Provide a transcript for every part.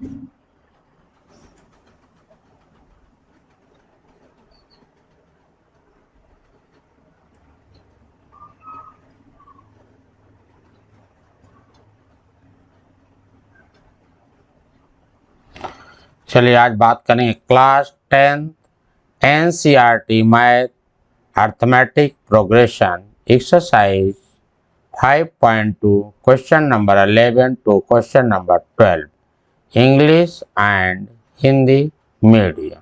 चलिए आज बात करेंगे class 10 NCERT math arithmetic progression exercise 5.2 क्वेश्चन नंबर 11 to question number 12 English and Hindi medium.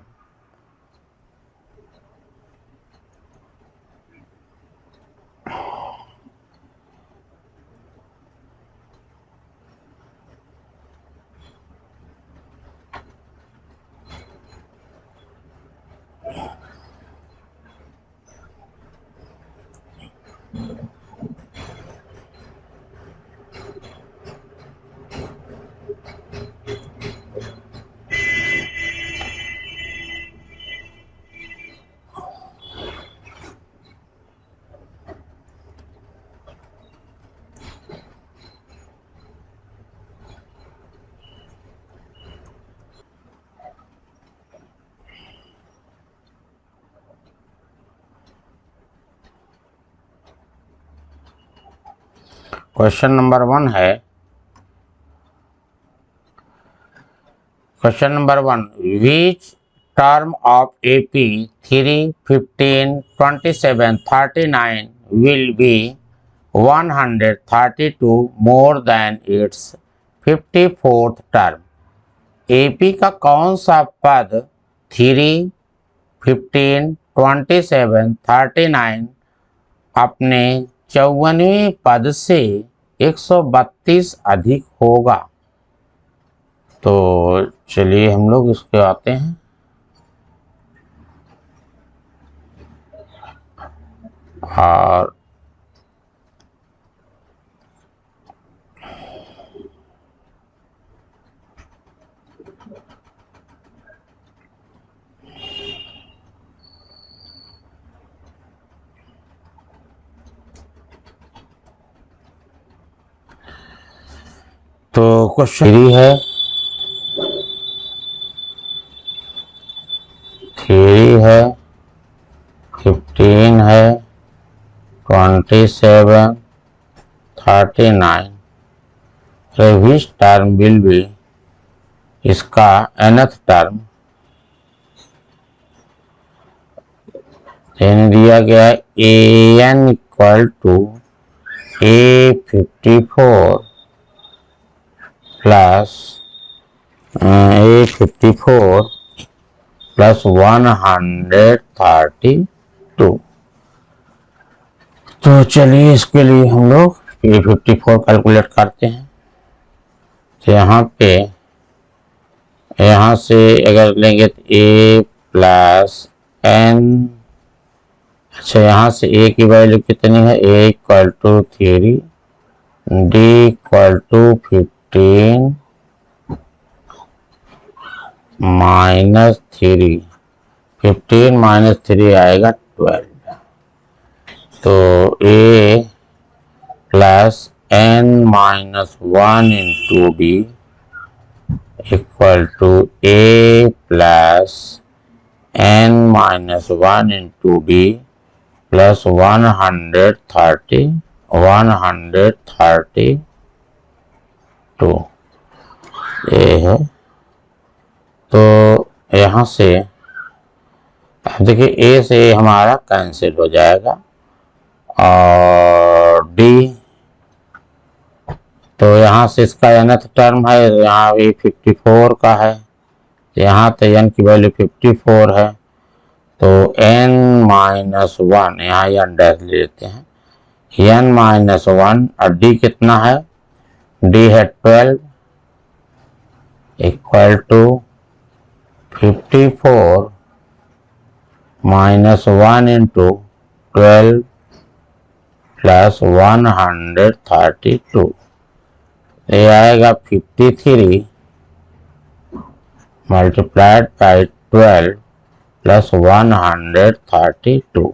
Question number 1 है, question number 1 which term of AP 3, 15, 27, 39 will be 132 more than its 54th term. AP का कौन सा पद 3, 15, 27, 39 अपने 54वें पद से 132 अधिक होगा? तो चलिए हम लोग इसके आते हैं। और तो क्वेश्चन 3 है, 3 है, 15 है, 27, 39 विच टर्म विल बी, इसका nth टर्म दिया गया an equal to A54 plus A54 plus 132। तो चलिए इसके लिए हम लोग A54 कैलकुलेट करते हैं। तो यहाँ से अगर लेंगे तो A प्लस n, अच्छा यहाँ से A की वैल्यू कितनी है, A equal to 3, D equal to 15 minus 3, 15 minus 3 आएगा 12। तो A plus n minus 1 into D equal to A plus n minus 1 into D plus 132 ये है। तो यहाँ से अब देखिए A से हमारा कैंसिल हो जाएगा और D, तो यहाँ से इसका nth टर्म है, यहाँ भी 54 का है, यहाँ तो n की वैल्यू 54 है, तो n माइनस 1 यहाँ n डैश ले लेते हैं, n माइनस 1 और D कितना है, D है 12 equal to 54 minus 1 into 12 plus 132, ये आएगा 53 मल्टीप्लाइड बाई 12 प्लस 132।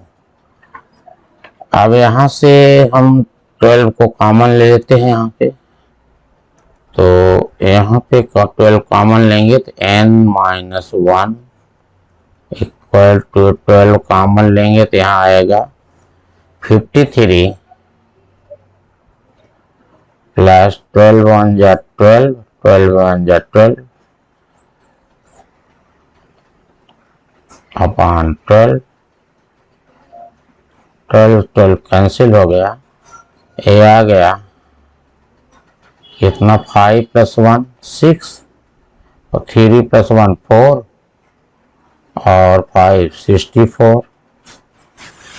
अब यहाँ से हम 12 को कॉमन ले लेते हैं यहाँ पे, तो यहाँ पे 12 कॉमन लेंगे तो n-1 इक्वल टू 12 कॉमन लेंगे तो यहाँ आएगा 53 प्लस 12 1 जा 12, 12 1 जा 12 अपॉन 12, 12 12 कैंसिल हो गया, ये आ गया कितना 5 + 1 6 और 3 + 1 4 और 5 64।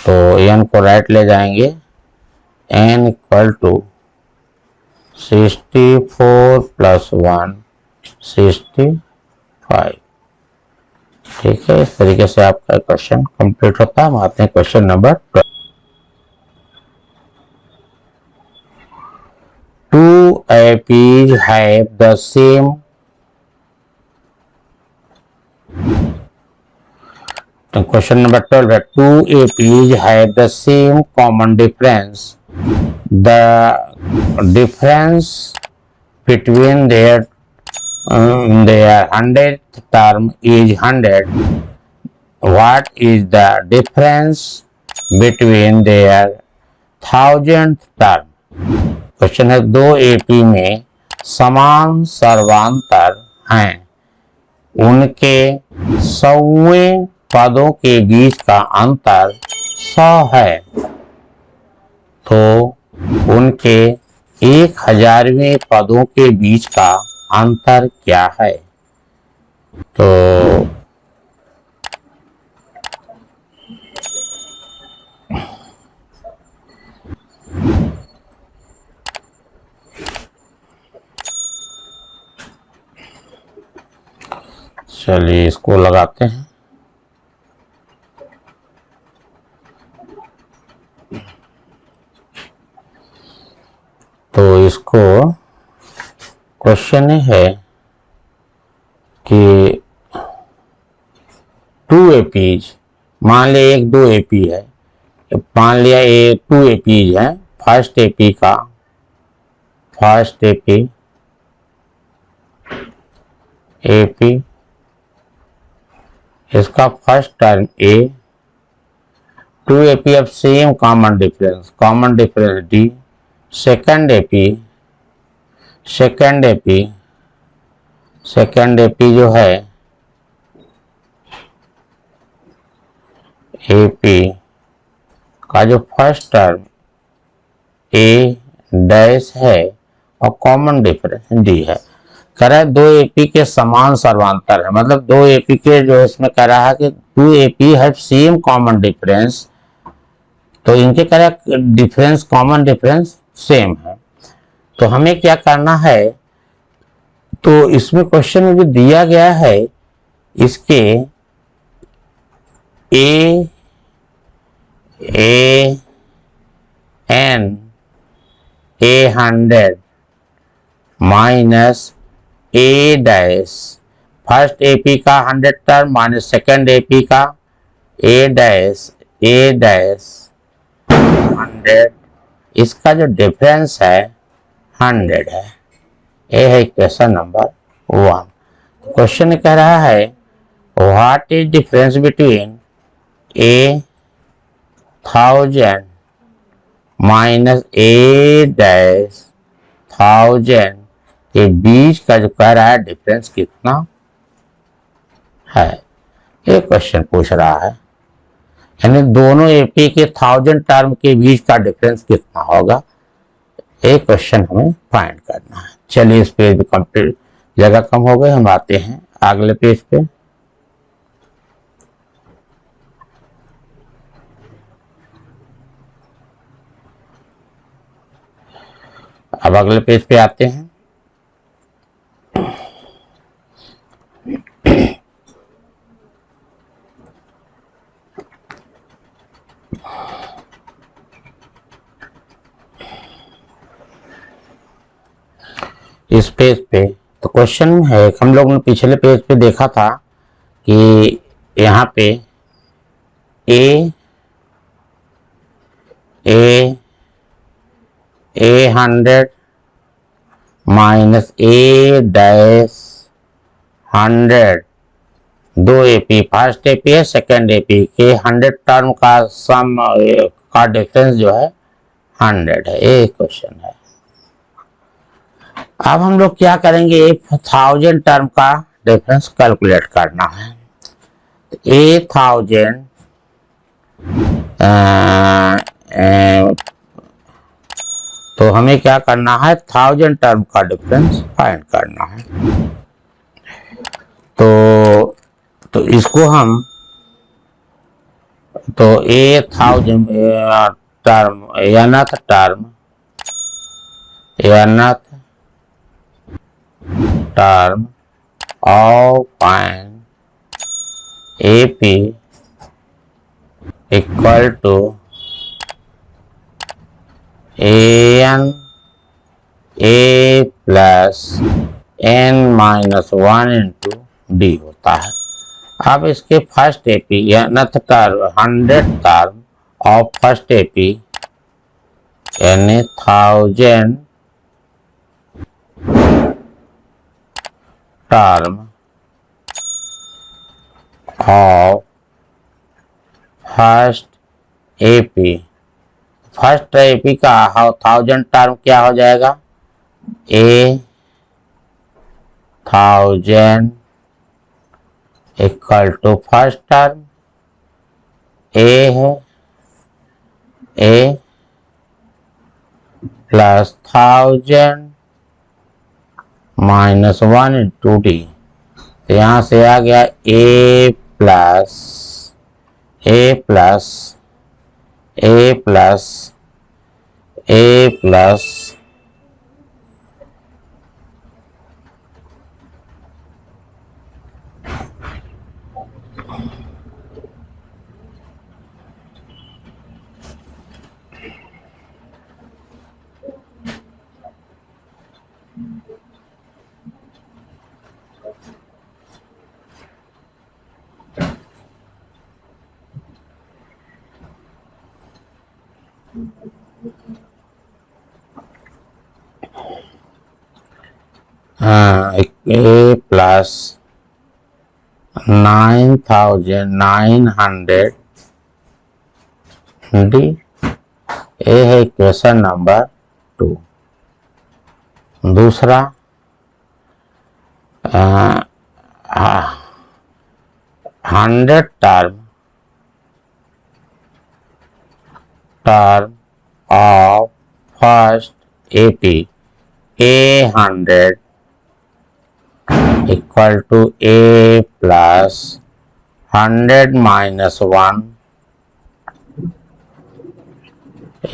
तो n को राइट ले जाएंगे, n इक्वल टू 64 + 1 65। ठीक है, इस तरीके से आपका क्वेश्चन कंप्लीट होता है। हम आते हैं question number 12। 2 APs have the same question number 12 है 2 APs have the same common difference. The difference between their 100th term is 100. What is the difference between their 1000th term? Question है 2 AP में समान सर्वांतर हैं, उनके 100वें पदों के बीच का अंतर 100 है, तो उनके 1000वें पदों के बीच का अंतर क्या है? तो चलिए इसको लगाते हैं। तो इसको क्वेश्चन है कि 2 APs, मान लिया 1 2 AP है, मान लिया ये 2 APs है। फर्स्ट AP इसका first term A, 2 AP of same common difference D। Second AP जो है AP का जो फर्स्ट टर्म A डैश है और कॉमन डिफरेंस D है। कह रहा है 2 AP के समान सर्वांतर है, मतलब 2 AP के जो इसमें कह रहा है कि 2 AP have same common difference, तो इनके कह रहा है डिफरेंस कॉमन डिफरेंस सेम है। तो हमें क्या करना है, तो इसमें क्वेश्चन में जो दिया गया है इसके A100 minus A dash, first AP का 100 टर्म माइनस सेकेंड AP का A डैश 100, इसका जो डिफरेंस है 100 है। ये है क्वेश्चन नंबर 1। क्वेश्चन कह रहा है what is difference between A1000 minus A dash 1000 के बीच का जो कह रहा है डिफरेंस कितना है, ये क्वेश्चन पूछ रहा है। यानी दोनों AP के 1000 टर्म के बीच का डिफरेंस कितना होगा, एक क्वेश्चन हमें फाइंड करना है। चलिए इस पेज पे कंप्लीट, जगह कम हो गई, हम आते हैं अगले पेज पे। अब अगले पेज पे आते हैं। इस पेज पे तो क्वेश्चन है, हम लोग ने पिछले पेज पे देखा था कि यहाँ पे A100 माइनस ए डैश 100, दो एपी, फर्स्ट एपी है सेकेंड एपी के 100 टर्म का सम का डिफरेंस जो है 100 है। ये क्वेश्चन है। अब हम लोग क्या करेंगे, 1000 टर्म का डिफरेंस कैलकुलेट करना है। तो 1000 तो हमें क्या करना है, 1000 टर्म का डिफरेंस फाइंड करना है। तो इसको हम तो 1000 term nth term of an AP equal to an a plus n minus 1 into d होता है। अब इसके first AP nth term 100 term of first AP यानी 1000 term of first AP, first AP का 1000 टर्म क्या हो जाएगा, 1000 equal to first term a है a plus 1000 minus 1 into D. तो यहां से आ गया a plus a plus a plus a plus a plus 9900 d. ये है इक्वेशन नंबर 2। दूसरा 100 term of first AP A100 equal to A plus 100 minus 1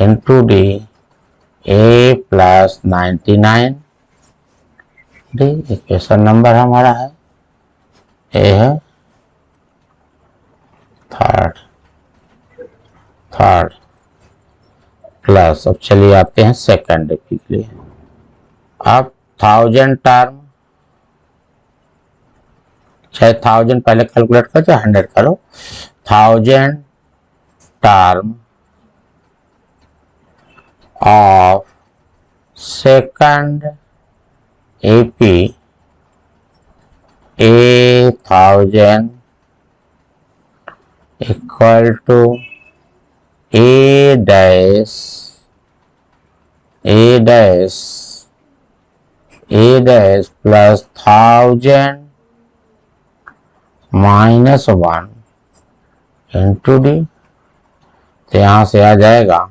into d A plus 99 d. Equation number हमारा है ए है थर्ड प्लस। अब चलिए आते हैं सेकंड एपी के लिए। अब 1000 टर्म 1000 पहले कैलकुलेट करो, 100 करो। 1000 term of second AP A1000 equal to A dash plus 1000 minus 1 into D. तो यहां से आ जाएगा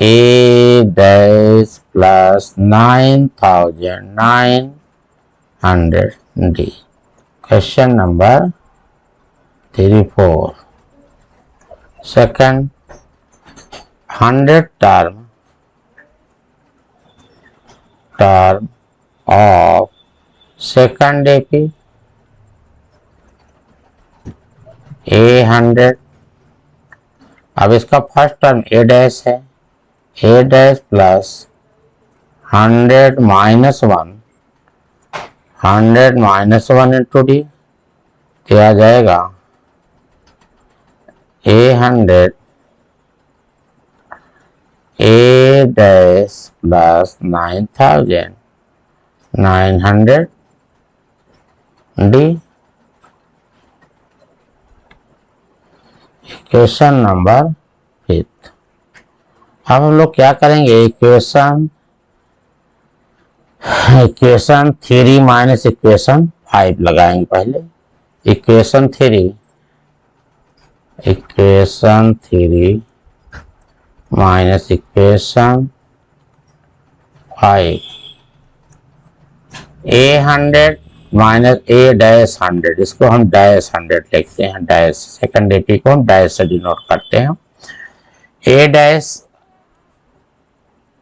A dash plus 9900 D. Question number 34। Second 100 term of second AP A100। अब इसका फर्स्ट टर्म A डैश है, A dash plus 100 minus 1 into D. तो आ जाएगा A100 A dash plus 9,900 D. Equation number 5। अब हम लोग क्या करेंगे, इक्वेशन 3 माइनस इक्वेशन 5 लगाएंगे पहले। Equation 3 minus equation 5, A 100 minus a dash 100, इसको हम डैश 100 लिखते हैं, डैश सेकंड डेटी को हम डैश से डिनोट करते हैं। ए डैश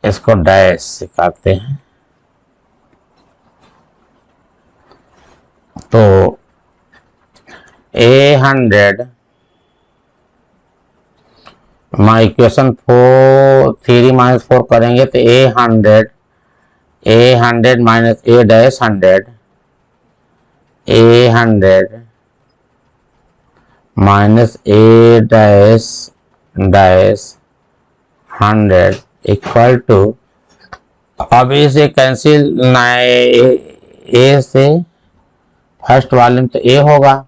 इसको डैश से करते हैं, तो ए 100 इक्वेशन 3 माइनस 4 करेंगे तो a 100 minus a dash 100, a 100 minus a dash 100 equal to, अब इसे कैंसिल, ए से फर्स्ट वॉल्यूम तो ए होगा,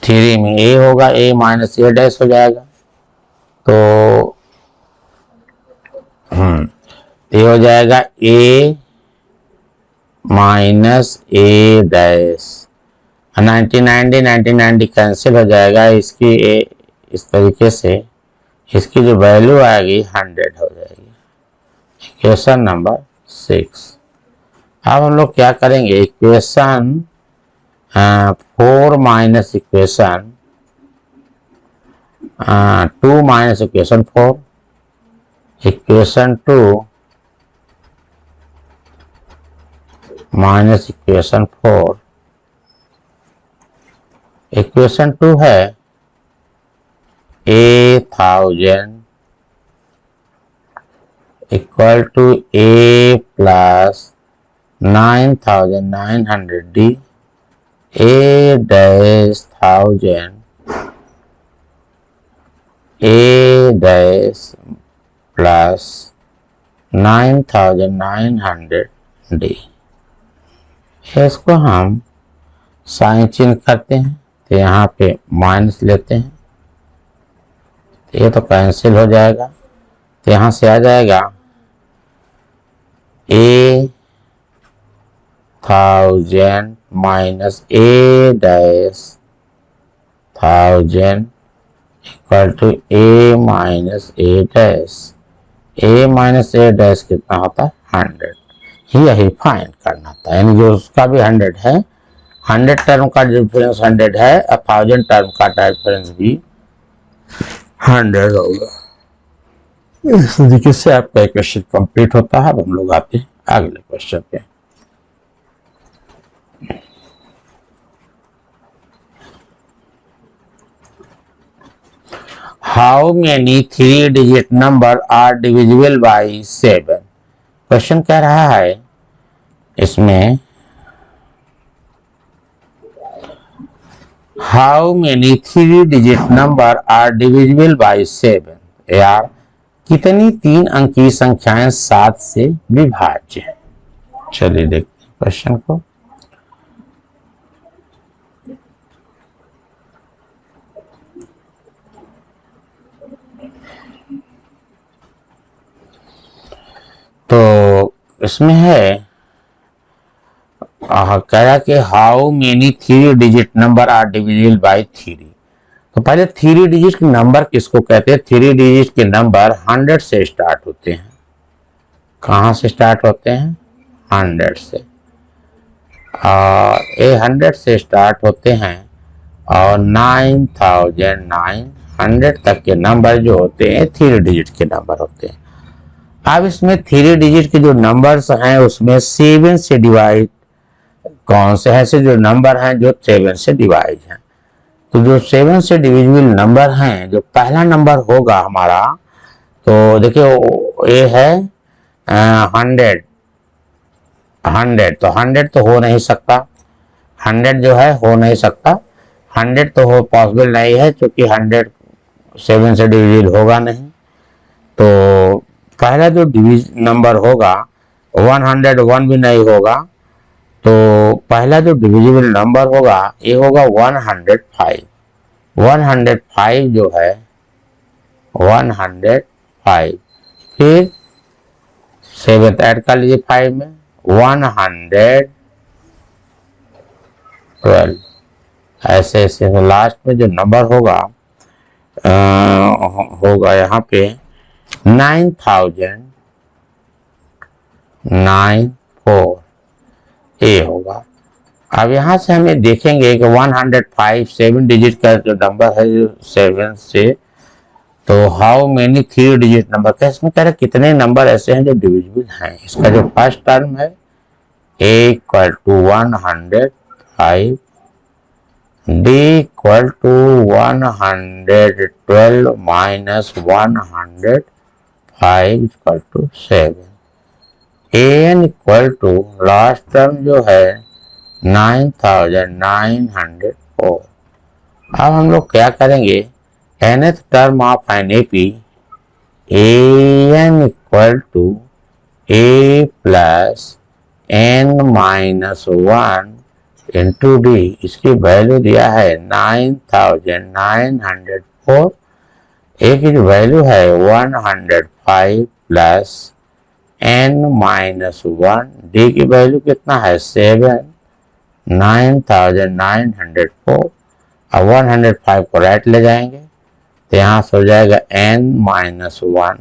3 में ए होगा, ए माइनस ए डैश हो जाएगा, तो ये हो जाएगा ए माइनस ए डैश, 90 कैंसिल हो जाएगा, इसकी इस तरीके से इसकी जो वैल्यू आएगी 100 हो जाएगी। Equation number 6। अब हम लोग क्या करेंगे, equation 4 minus equation 2 minus equation 4, equation 2 minus equation 4, equation 2 है a 1000 equal to A plus 9,900 d, a dash 1000 a dash plus 9,900 d. इसको हम साइन चिन्ह करते हैं, तो यहाँ पे माइनस लेते हैं, ये तो कैंसिल हो जाएगा, तो यहाँ से आ जाएगा a 1000 minus a dash 1000 equal to a minus a dash, a minus a dash कितना होता है 100, यही फाइंड करना था, यानी जो उसका भी 100 है, 100 टर्म का डिफरेंस 100 है, 1000 टर्म का डिफरेंस भी 100 होगा। इस तरीके से आपका क्वेश्चन कंप्लीट होता है। अब हम लोग आते हैं अगले क्वेश्चन पे। How many 3 digit number are divisible by 7? Question कह रहा है इसमें, how many 3 digit number are divisible by 7? यार कितनी 3 अंकीय संख्याएं 7 से विभाज्य है। चलिए देखते हैं क्वेश्चन को। तो इसमें है कह रहा कि how many 3 digit number are divisible by 3। तो पहले 3 डिजिट के नंबर किसको कहते हैं? 3 डिजिट के नंबर 100 से स्टार्ट होते हैं। कहाँ से स्टार्ट होते हैं? 100 से। और ये 100 से स्टार्ट होते हैं और 9900 तक के नंबर जो होते हैं 3 डिजिट के नंबर होते हैं। अब इसमें 3 डिजिट के जो नंबर्स हैं उसमें 7 से डिवाइड, कौन से ऐसे जो नंबर हैं जो 7 से डिवाइड हैं? तो जो 7 से डिविजिबल नंबर हैं, जो पहला नंबर होगा हमारा, तो देखिए ये है 100। तो 100 तो हो नहीं सकता, 100 जो है हो नहीं सकता, 100 तो हो पॉसिबल नहीं है, क्योंकि 100 7 से डिविजिबल होगा नहीं। तो पहला जो नंबर होगा 101 भी नहीं होगा, तो पहला जो डिविजिबल नंबर होगा ये होगा 105। 105 जो है 105, फिर 7 ऐड कर लीजिए 5 में 112, ऐसे ऐसे लास्ट में जो नंबर होगा होगा यहाँ पे 9094 ए होगा। अब यहाँ से हमें देखेंगे कि 105 7 डिजिट का जो नंबर है जो 7 से, तो हाउ मेनी 3 डिजिट नंबर का, इसमें कह रहे कितने नंबर ऐसे हैं जो डिविजिबल हैं। इसका जो फर्स्ट टर्म है a equal to 105, d equal to 112 minus 105 equal to 7, an equal to last term जो है 9904। अब हम लोग क्या करेंगे, nth term of an AP an equal to a plus n minus 1 into d, इसकी वैल्यू दिया है 9904, ए की जो वैल्यू है 105 प्लस n माइनस 1, डी की वैल्यू कितना है 7, 9904। अब 105 को राइट ले जाएंगे तो यहाँ से हो जाएगा n minus 1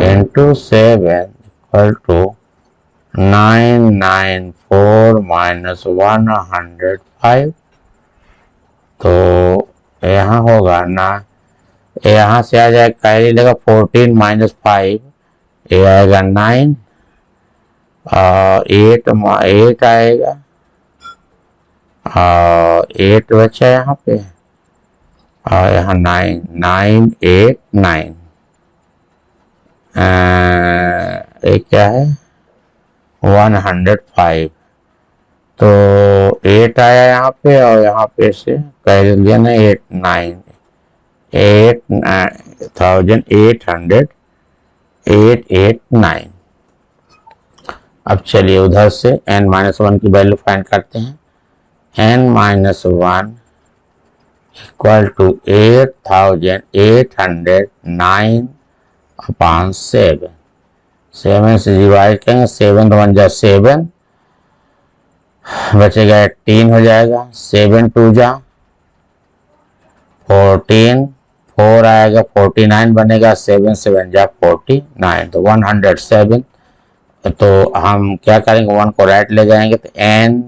into 7 equal to 994 minus 105। तो यहाँ होगा ना, यहाँ से आ जाएगा कैरी लेगा 14 माइनस 5, ये आएगा 9, 8 आएगा, 8 बचा यहाँ पे, और यहाँ 9 9 8 9, ये क्या है 105, तो 8 आया यहाँ पे, और यहाँ पे से कैरी लिया ना 8 9 8,809। अब चलिए उधर से n-1 की वैल्यू फाइंड करते हैं। n-1 इक्वल टू 8,809 अपॉन 7, 7 से डिवाइड करेंगे, 7 1 जा 7, बचेगा 18 हो जाएगा, 7 2 जा 14, 4 आएगा 49 बनेगा, 7 7 जा 49, तो 107। तो हम क्या करेंगे 1 को राइट ले जाएंगे, तो n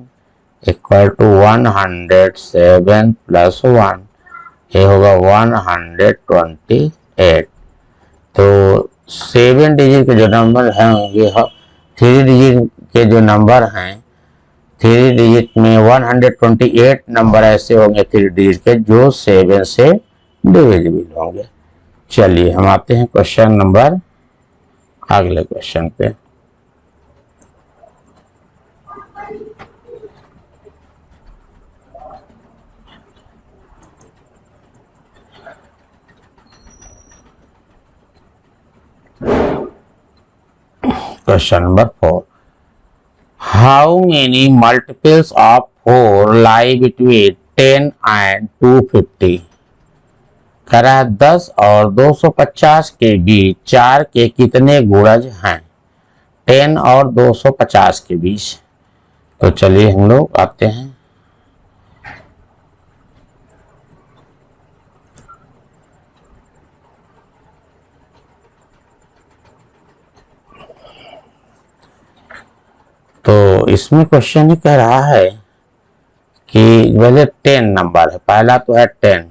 इक्वल टू 107 प्लस 1, ये होगा 128। तो 7 डिजिट के जो नंबर हैं ये 3 डिजिट के जो नंबर हैं, 3 डिजिट में 128 नंबर ऐसे होंगे 3 डिजिट के जो 7 से डिविजिबल होंगे। चलिए हम आते हैं क्वेश्चन नंबर, अगले क्वेश्चन पे। Question number 4, how many multiples of 4 lie between 10 and 250। कह रहा है 10 और 250 के बीच 4 के कितने गुणज हैं 10 और 250 के बीच। तो चलिए हम लोग आते हैं, तो इसमें क्वेश्चन ही कह रहा है कि वैसे 10 नंबर है, पहला तो है 10,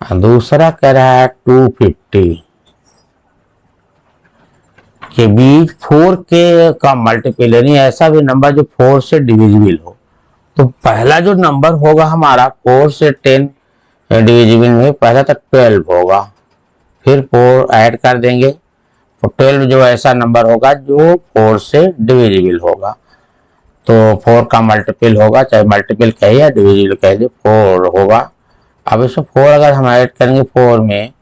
दूसरा कह रहा है 250 के बीच 4 के का मल्टीपल, यानी ऐसा भी नंबर जो 4 से डिविजिबल हो। तो पहला जो नंबर होगा हमारा 4 से 10 डिविजिबल में, पहला तो 12 होगा, फिर 4 ऐड कर देंगे, तो 12 जो ऐसा नंबर होगा जो 4 से डिविजिबल होगा। तो 4 का मल्टीपल होगा, चाहे मल्टीपल कहिए या डिविजिबल कहिए, 4 होगा। अब इसमें 4 अगर हम ऐड करेंगे 4 में,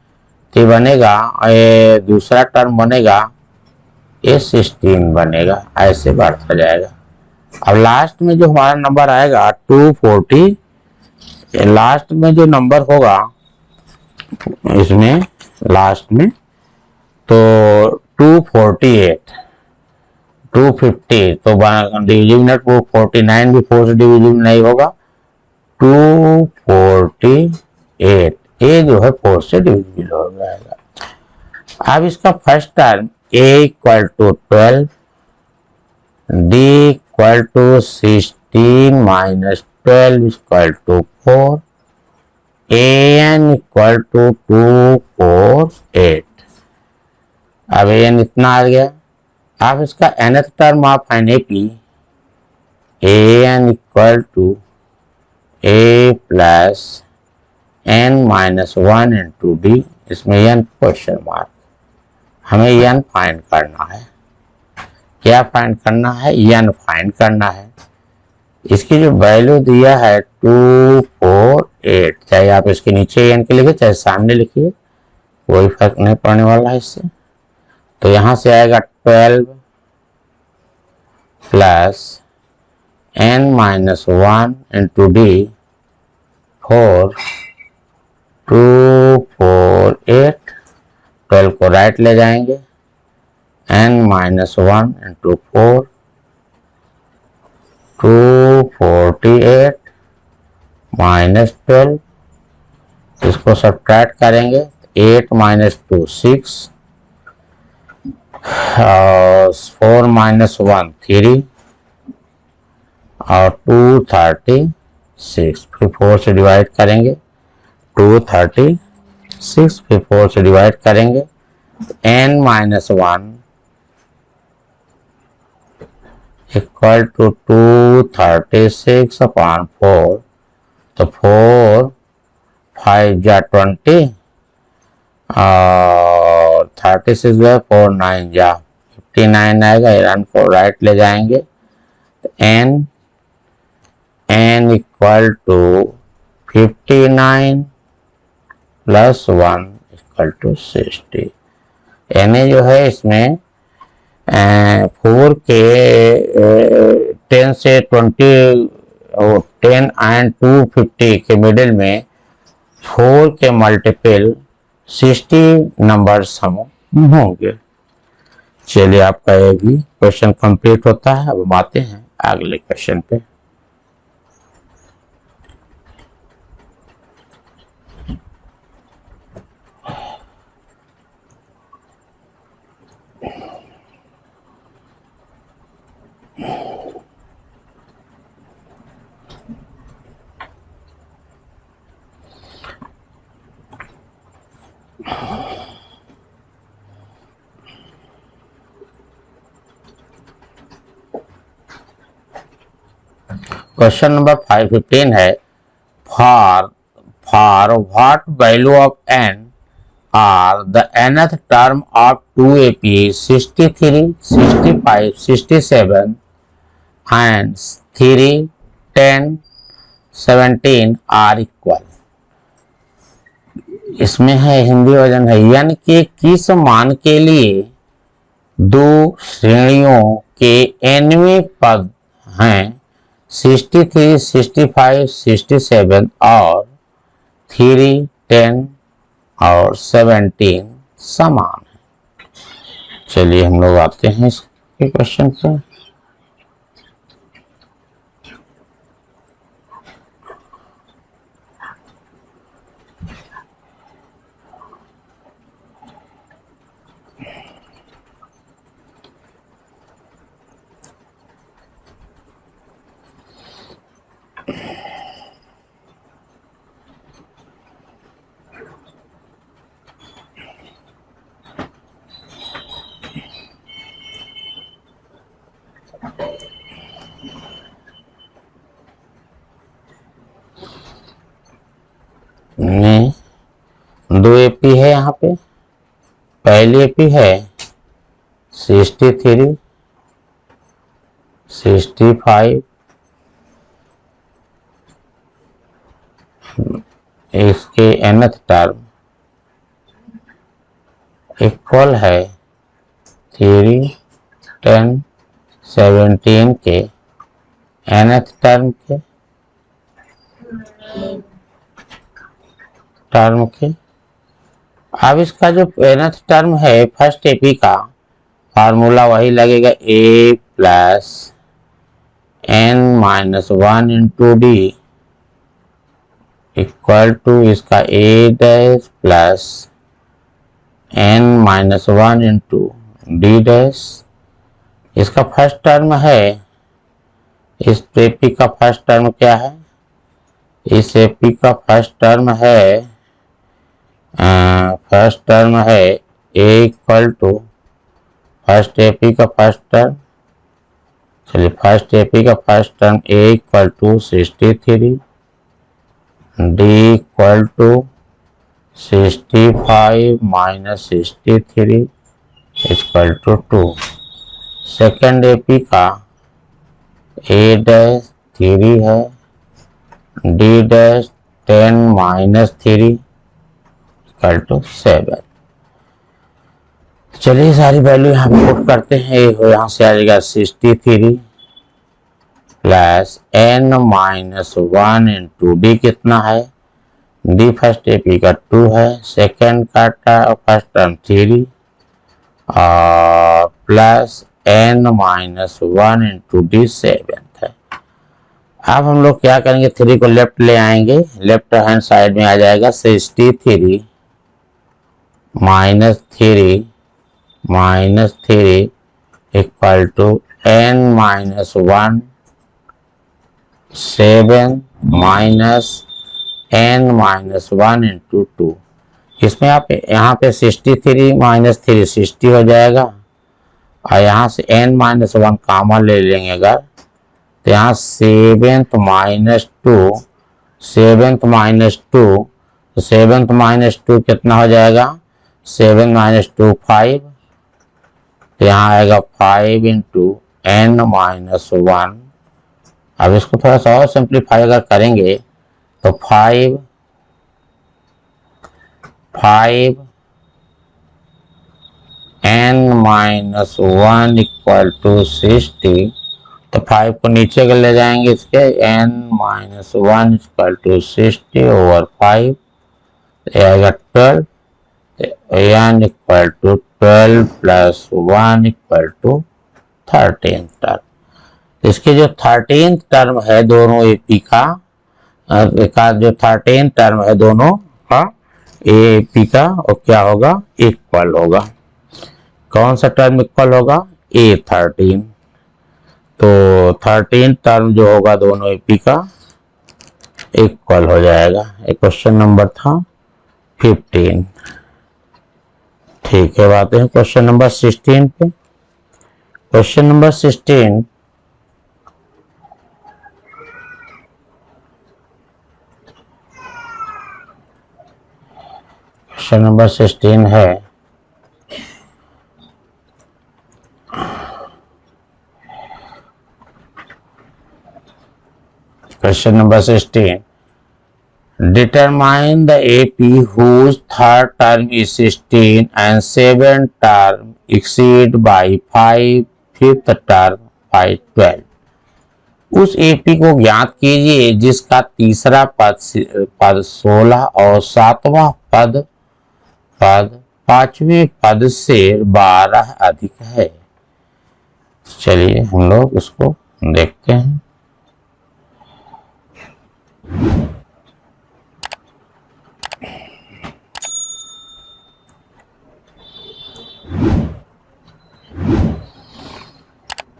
तो बनेगा, ये दूसरा टर्म बनेगा ये 16 बनेगा, ऐसे बढ़ता जाएगा। अब लास्ट में जो हमारा नंबर आएगा 240, लास्ट में जो नंबर होगा इसमें लास्ट में तो 248, 250, तो डिविजिबल 249 भी 4 से डिविजिबल नहीं होगा, 248 ये जो है 4 से डिविजिबल हो जाएगा। अब इसका first term a equal to 12, d equal to 16 minus 12 equal to 4, an equal to 248। अब an इतना आ गया। अब इसका nth टर्म आप फाइंड की an equal to a plus n minus 1 into d, इसमें n क्वेश्चन मार्क, हमें n फाइंड करना है। क्या फाइंड करना है? n फाइंड करना है। इसकी जो वैल्यू दिया है 248, चाहे आप इसके नीचे n के लिखिए चाहे सामने लिखिए, कोई फर्क नहीं पड़ने वाला है इससे। तो यहां से आएगा 12 plus n minus 1 into D 4, 248, 12 को राइट ले जाएंगे, n माइनस 1 इंटू 4, 248 माइनस 12, इसको सब्ट्रैक्ट करेंगे, 8 माइनस 2 6, 4 माइनस 1 3 और 236, फिर 4 से डिवाइड करेंगे, 236, फिर 4 से डिवाइड करेंगे, n minus 1 equal to 236 upon 4, तो 4 5 जा 20 और 36 जो है 4 9 जा 59 आएगा, रन को राइट ले जाएंगे, n equal to 59 plus 1 equal to 60। n जो है इसमें 4 के 10 से 20, 10 एंड 250 के मिडिल में 4 के मल्टीपल 60 नंबर्स हम होंगे। चलिए आपका ये भी क्वेश्चन कंप्लीट होता है। अब हम आते हैं अगले क्वेश्चन पे। क्वेश्चन नंबर 515 है, for what value of n are the nth term of 2ap 63 65 67 and 3 10 17 are equal. इसमें है हिंदी वर्जन है, यानी कि किस मान के लिए दो श्रेणियों के nवें पद हैं 63 65 67 और 3 10 और 17 समान है। चलिए हम लोग आते हैं इसके क्वेश्चन पे। दो एपी है यहाँ पे। पहली एपी है 63 65, इसके nth टर्म इक्वल है 3, 10, 17 के nth टर्म के। अब इसका जो nth टर्म है फर्स्ट एपी का फार्मूला वही लगेगा, a plus n-1 into D equal to इसका a dash plus n-1 into d dash. इसका फर्स्ट टर्म है, इस एपी का फर्स्ट टर्म क्या है, इस एपी का फर्स्ट टर्म है a equal to first AP का फर्स्ट टर्म, चलिए फर्स्ट एपी का first term a equal to 63, d equal to 65 minus 63 equal to 2। Second AP का a डैश 3 है, d dash 10 minus 3 equal to 7। चलिए सारी value यहाँ put करते हैं। यहाँ से आ जाएगा 63 प्लस n-1 इंटू डी कितना है, डी फर्स्ट एपी का 2 है, सेकेंड का फर्स्ट टर्म 3 और प्लस n-1 इंटू डी 7 है। अब हम लोग क्या करेंगे, 3 को लेफ्ट ले आएंगे, लेफ्ट हैंड साइड में आ जाएगा 63 minus 3 equal to n-1 7 minus n-1 into 2। इसमें आप यहाँ पे 63 माइनस 3 60 हो जाएगा और यहाँ से n-1 कॉमन ले लेंगे अगर, तो यहाँ 7th माइनस 2 कितना हो जाएगा, 7 माइनस 2 5, तो यहाँ आएगा 5 इंटू n-1। अब इसको थोड़ा सा और सिंप्लीफाई अगर करेंगे तो 5 n-1 इक्वल टू 60, तो 5 को नीचे कर ले जाएंगे इसके, n-1 इक्वल टू 60 ओवर 5 आएगा 12, n equal to 12 plus 1 equal to 13 term. इसके जो 13 टर्म है दोनों एपी का जो 13 टर्म है दोनों का एपी का, और क्या होगा, इक्वल होगा। कौन सा टर्म इक्वल होगा, A13। तो 13 टर्म जो होगा दोनों एपी का इक्वल हो जाएगा। एक क्वेश्चन नंबर था 15। ठीक है, बात है क्वेश्चन नंबर 16 पे। क्वेश्चन नंबर 16 है, question number 16, determine the AP whose third term is 16 and 7th term exceed by 5, 5th term by 12। उस AP को ज्ञात कीजिए जिसका तीसरा पद 16 और 7वां पद 5वें पद से 12 अधिक है। चलिए हम लोग इसको देखते हैं।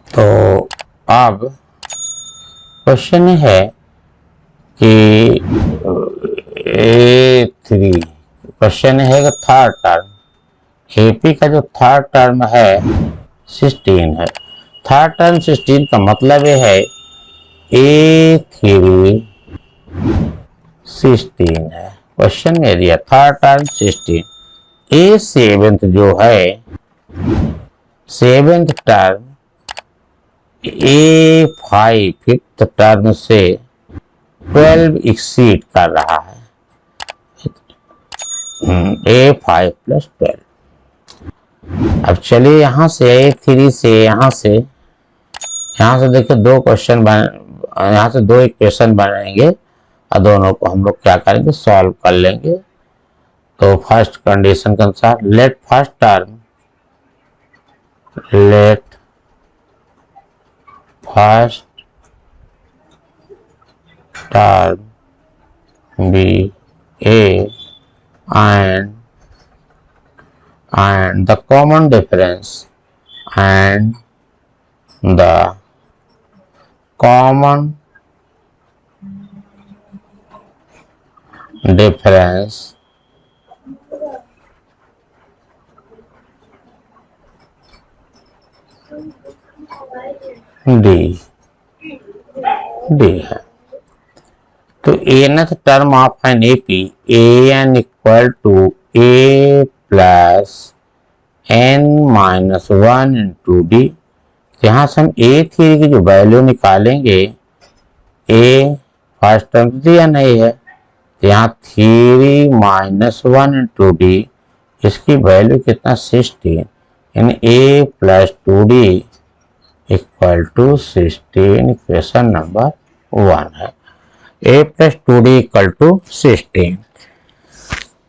तो अब क्वेश्चन है कि A3 क्वेश्चन है कि थर्ड टर्म एपी का जो थर्ड टर्म है 16 है। थर्ड टर्म 16 का मतलब ये है A3 16 है। क्वेश्चन में दिया थर्ड टर्म 16, A7 जो है 7th term A5 5th term से 12 एक्सीड कर रहा है। A5 प्लस 12 अब चलिए यहाँ से 3 से यहाँ से देखिए दो क्वेश्चन यहाँ से दो इक्वेशन बनाएंगे और दोनों को हम लोग क्या करेंगे, सॉल्व कर लेंगे। तो फर्स्ट कंडीशन के अनुसार let first term be a and the common difference and the common difference d है। तो nth term of an AP an equal to a plus n minus 1 into d. यहाँ से हम ए थ्री की जो value निकालेंगे, ए फर्स्ट टर्म दिया नहीं है, तो यहाँ 3 माइनस 1 इंटू डी, इसकी वैल्यू कितना 16, यानी a plus 2d equal to 16, equation number 1 है। a plus 2d equal to 16।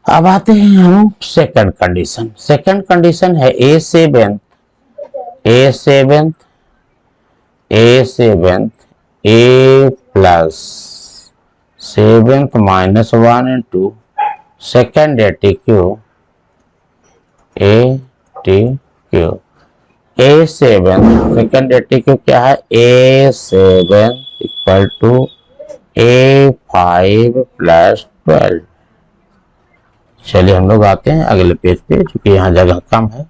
अब आते हैं हम सेकंड कंडीशन। सेकंड कंडीशन है a seventh a plus seventh minus 1 into second ATQ a seventh second ATQ क्या है, a seventh equal to a5 plus 12। चलिए हम लोग आते हैं अगले पेज पे, क्योंकि यहाँ जगह कम है।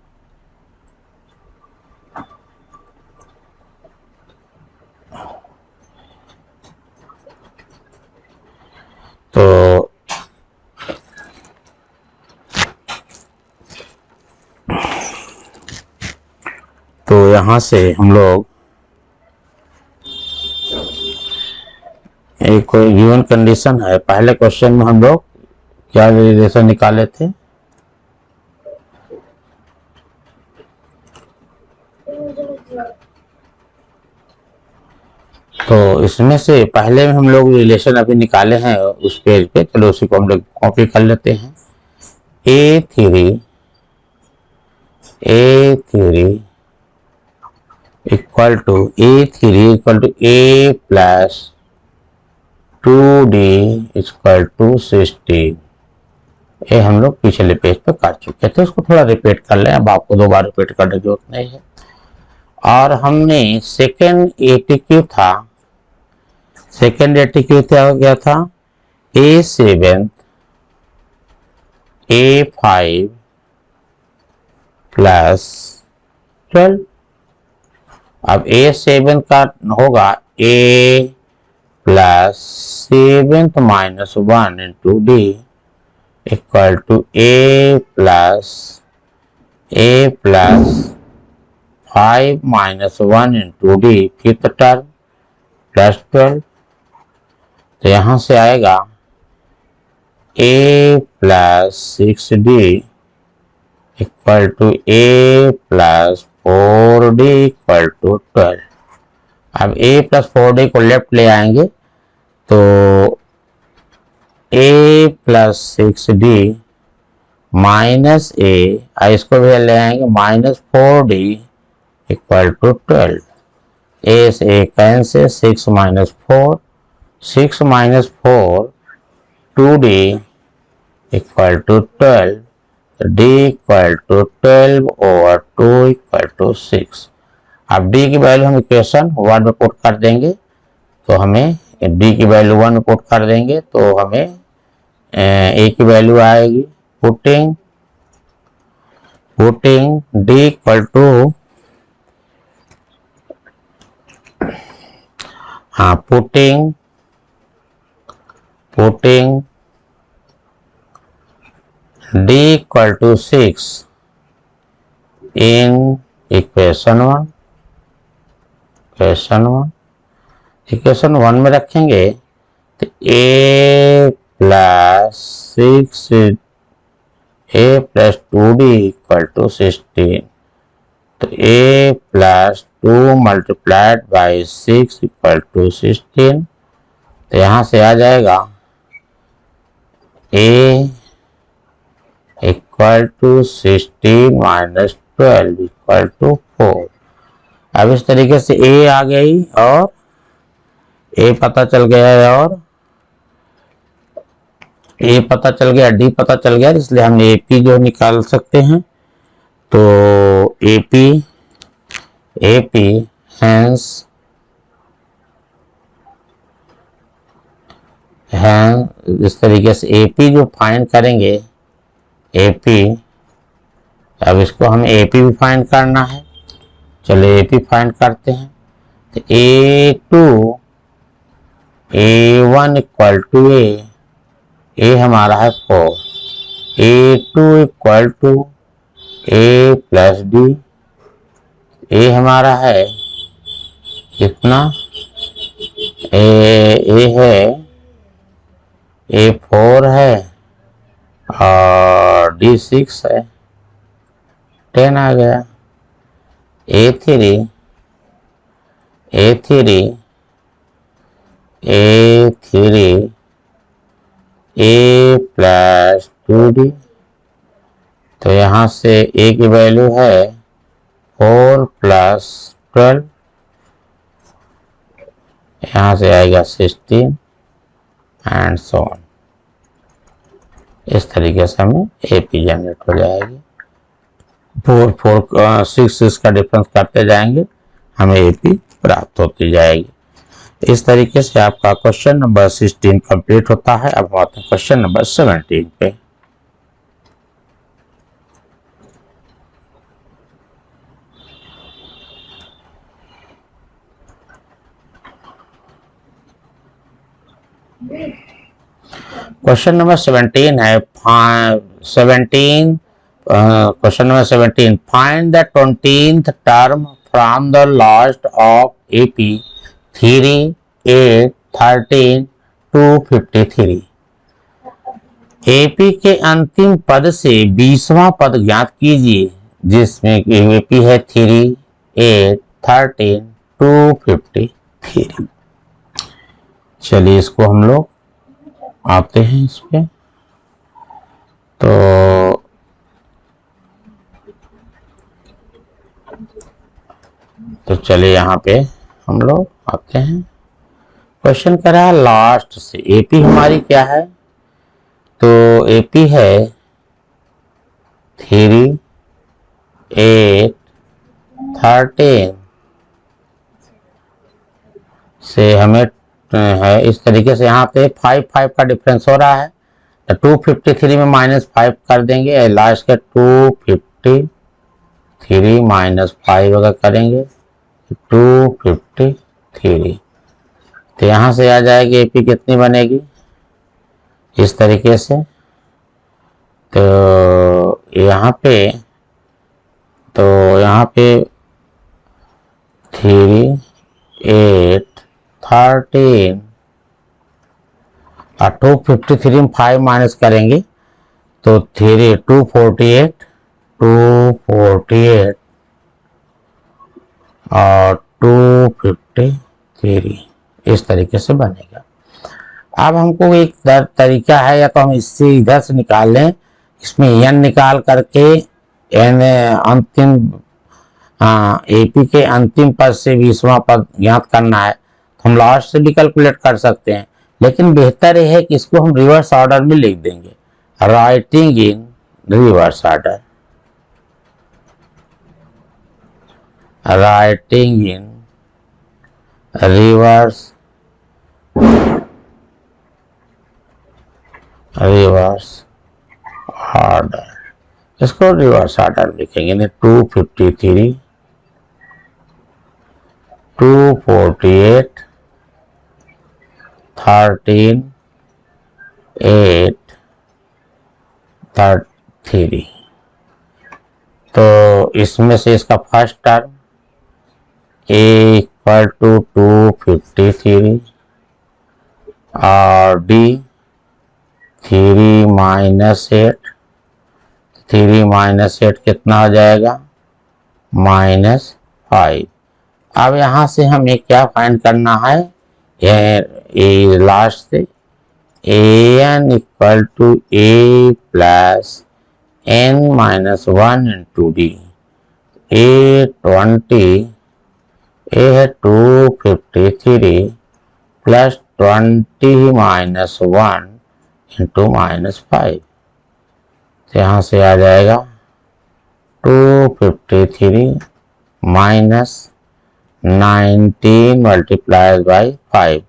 तो यहाँ से हम लोग एक कोई गिवन कंडीशन है, पहले क्वेश्चन में हम लोग क्या रिलेशन निकाले थे, तो इसमें से पहले में हम लोग रिलेशन अभी निकाले हैं उस पेज पे, चलो उसी को हम लोग कॉपी कर लेते हैं। A3 equal to A plus 2D equal to 16। ये हम लोग पिछले पेज पे कर चुके थे, इसको थोड़ा रिपीट कर लें, अब आपको दोबारा रिपीट करने की जरूरत नहीं है। और हमने सेकेंड ATQ था, क्या था, A7 A5 प्लस 12। अब A7 का होगा A plus seventh minus 1 into D equal to A plus 5 minus 1 into d, fifth term plus 12। तो यहां से आएगा A plus 6D equal to A plus 4D equal to 12। अब A प्लस 4D को left ले आएंगे तो A plus 6D minus A, इसको भी ले आएंगे minus 4D equal to 12। A से A cancel, 6 minus 4, 6 minus 4 2D equal to 12, D equal to 12 over 2 equal to 6। अब D की वैल्यू हम इक्वेशन 1 में पुट कर देंगे, तो हमें D की वैल्यू 1 में पुट कर देंगे तो हमें A की वैल्यू आएगी, putting D equal to putting D equal to 6 in equation 1 में रखेंगे तो A plus 6 a plus 2d equal to 16। तो a plus 2 multiplied by 6 equal to 16। तो यहां से आ जाएगा a equal to 16 minus 12 equal to 4। अब इस तरीके से a आ गई और a पता चल गया है और a पता चल गया, d पता चल गया, इसलिए हम AP जो निकाल सकते हैं। तो AP हैंस इस तरीके से AP जो फाइंड करेंगे, AP, अब इसको हमें AP भी फाइंड करना है। चलो AP फाइंड करते हैं। तो A1 इक्वल टू A हमारा है 4, A2 equal to A plus D, A हमारा है कितना, A है A4 है और D6 है, 10 आ गया। A3 A plus 2D। तो यहाँ से A की वैल्यू है 4 प्लस 12, यहाँ से आएगा 16 एंड सो ऑन। इस तरीके से हमें AP जनरेट हो जाएगी। 6 का डिफरेंस करते जाएंगे, हमें AP प्राप्त होती जाएगी। इस तरीके से आपका क्वेश्चन नंबर 16 कंप्लीट होता है। अब आते हैं क्वेश्चन नंबर 17 पे। क्वेश्चन नंबर 17 है 17 question number 17, find the 20th term from the last of AP 3, 8, 13 to 53। AP के अंतिम पद से 20वां पद ज्ञात कीजिए, जिसमें AP है 3, 8, 13 to 53। चलिए इसको हम लोग आते हैं इस पे। तो चलिए यहाँ पे हम लोग आते हैं। क्वेश्चन कर रहा है लास्ट से AP हमारी क्या है, तो AP है 3, 8, 13 से हमें है इस तरीके से यहाँ पे 5 का डिफरेंस हो रहा है। तो 253 में -5 कर देंगे, लास्ट के 253 -5 अगर करेंगे 253। तो यहाँ से आ जाएगी AP कितनी बनेगी इस तरीके से। तो यहाँ पे 3, 8, 13 और 253 में 5 माइनस करेंगे तो 248 और 253 इस तरीके से बनेगा। अब हमको एक तरीका है, या तो हम इससे इधर से निकाल लें, इसमें n निकाल करके n अंतिम AP के अंतिम पद से 20वां पद ज्ञात करना है, तो हम लास्ट से भी कैलकुलेट कर सकते हैं, लेकिन बेहतर है कि इसको हम रिवर्स ऑर्डर में लिख देंगे, writing in reverse order, writing in reverse order. इसको रिवर्स ऑर्डर लिखेंगे, 253, 248, 13, 8, 33। तो इसमें से इसका first term A equal to 253 और D 3 - 8 3 माइनस 8 कितना हो जाएगा, -5। अब यहाँ से हमें क्या फाइंड करना है, ये लास्ट से an equal to a plus n-1 into d. a है 253 प्लस 20 माइनस 1 इंटू -5। तो यहाँ से आ जाएगा 253 माइनस 19 मल्टीप्लाइड बाई 5।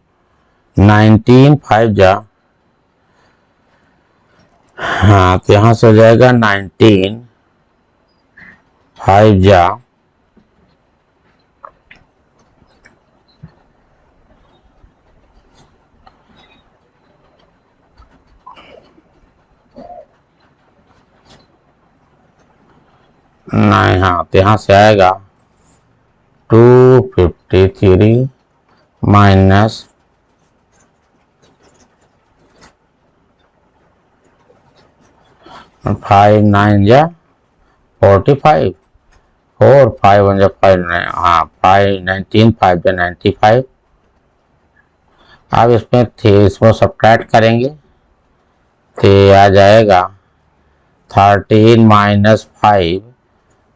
19 5 जा, हाँ तो यहाँ से हो जाएगा 19 5 जा 9, हाँ तो यहाँ से आएगा 253 माइनस 5 9 जा 45, 4 5 1 जा 5, हाँ 5 19 5 जा 95। अब इसमें थे इसको सब्ट्रैक्ट करेंगे तो आ जाएगा 13 माइनस 5,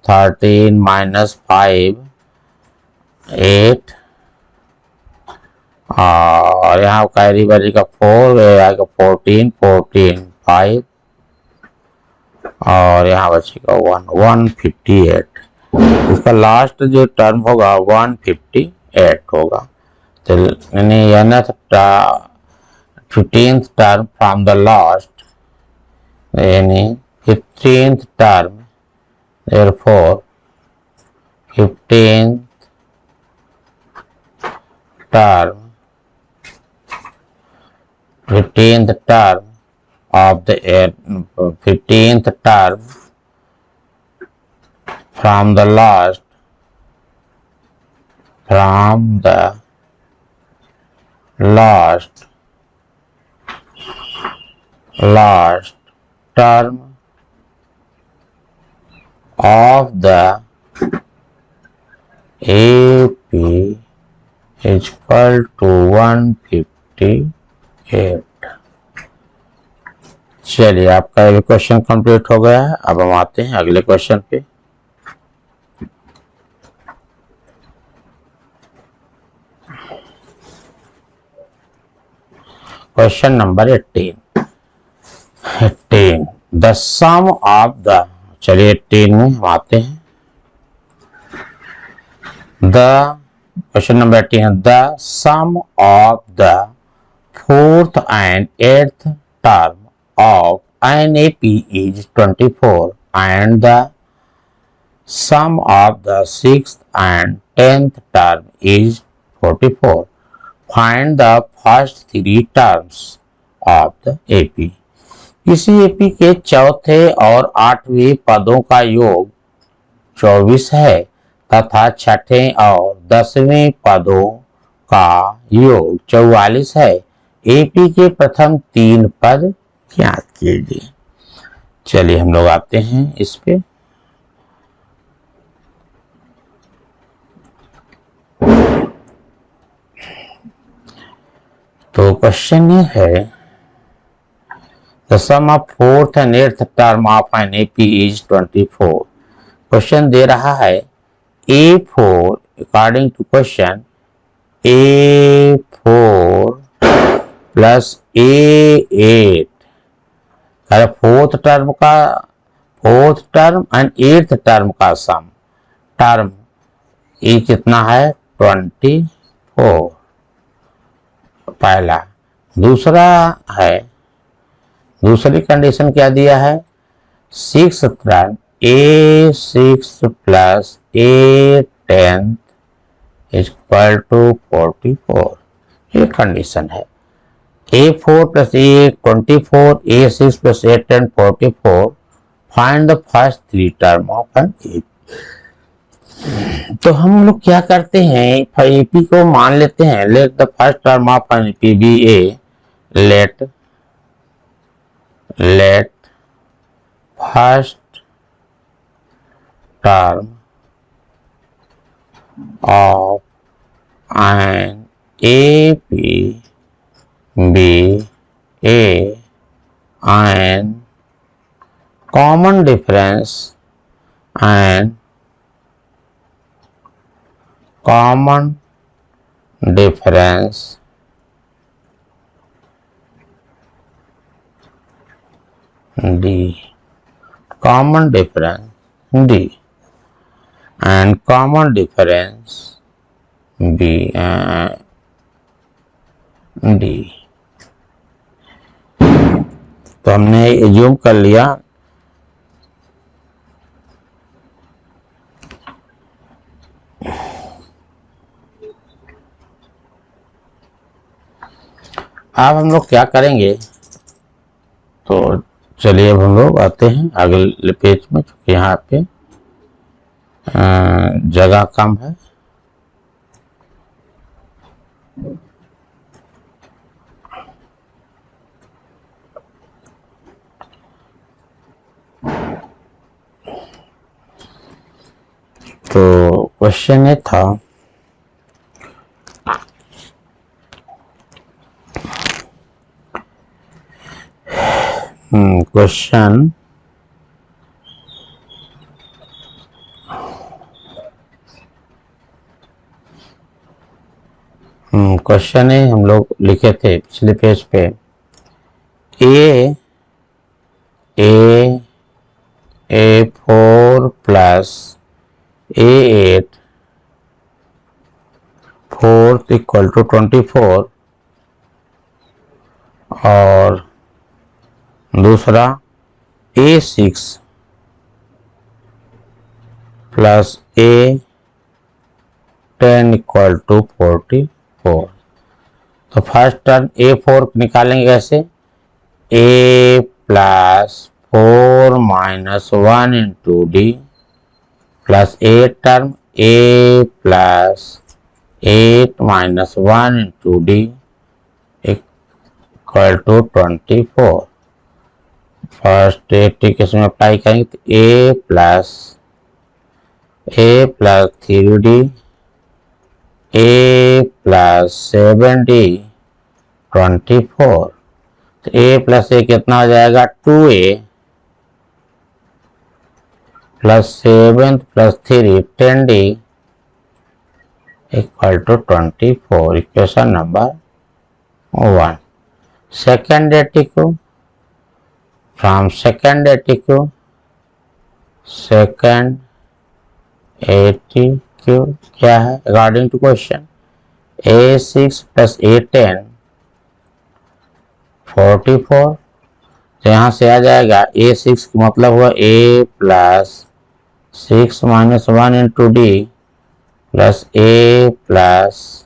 13 माइनस 5 8, और यहाँ कैरी बैरी का 4 आएगा 14 14 5, और यहाँ बचेगा 158। इसका लास्ट जो टर्म होगा 158 होगा। तो यानी 15th term from the last, यानी 15th term, therefore 15th term of the 15th term from the last term of the AP is equal to 158। चलिए आपका ये क्वेश्चन कंप्लीट हो गया है। अब हम आते हैं अगले क्वेश्चन पे। Question number 18 the sum of the, चलिए 18 में हम आते हैं। द क्वेश्चन नंबर 18 है the sum of the 4th and 8th term of NAP is 24 and the sum of the 6th and 10th term is 44. Find the first 3 terms of the AP। किसी AP के चौथे और 8वें पदों का योग 24 है तथा छठे और 10वें पदों का योग 44 है। AP के प्रथम 3 पद ज्ञात कीजिए। चलिए हम लोग आते हैं इस पे। तो क्वेश्चन ये है the sum of 4th and 8th term of an AP is 24। Question दे रहा है A4 according to question A4 plus A8 4th term and 8th term का सम, टर्म ये कितना है 24 पहला। दूसरा है, दूसरी कंडीशन क्या दिया है 6th term A6 plus A10 equal to 44, ये कंडीशन है। A4 plus A24, A6 plus A10 44। Find the first 3 term of an AP। तो हम लोग क्या करते हैं AP को मान लेते हैं let the first term of an AP be A, let first term of an AP be an common difference and common difference D, common difference D, and common difference B D। तो हमने assume कर लिया अब हम लोग क्या करेंगे, तो चलिए अब हम लोग आते हैं अगले पेज में, क्योंकि यहाँ पे जगह कम है। तो क्वेश्चन ये था क्वेश्चन क्वेश्चन है, हम लोग लिखे थे पिछले पेज पे, A4 plus A8 4 equal to 24, और दूसरा A6 plus A10 equal to 44। तो फर्स्ट टर्म A4 निकालेंगे कैसे, A plus 4 minus 1 into D plus A term A plus 8 minus 1 into D equal to 24। First equation में apply करेंगे तो A plus 3D A plus 7D 24। तो A plus A कितना हो जाएगा, 2A plus 7 plus 3 10D equal to 24, equation number 1। Second derivative, from second derivative second ATQ क्या है, according to question A6 plus A10 44। तो यहाँ से आ जाएगा A6 का मतलब हुआ A plus 6 minus 1 into D plus A plus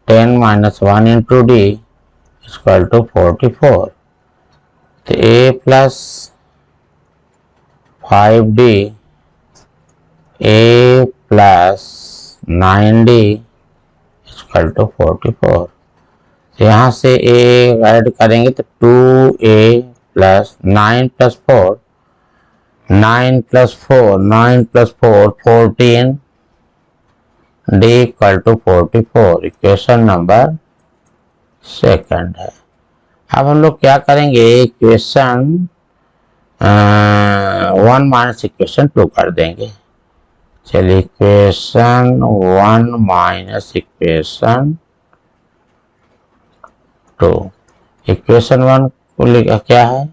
10 minus 1 into D equal to 44। तो A plus 5D A plus 9D equal to 44। यहाँ से A ऐड करेंगे तो 2A plus 9 plus 4 9 plus 4 9 plus 4 14 D equal to 44, equation number second है। अब हम लोग क्या करेंगे, इक्वेशन 1 माइनस इक्वेशन 2 कर देंगे। चलिए इक्वेशन 1 माइनस इक्वेशन 2, इक्वेशन 1 को लिखा क्या है,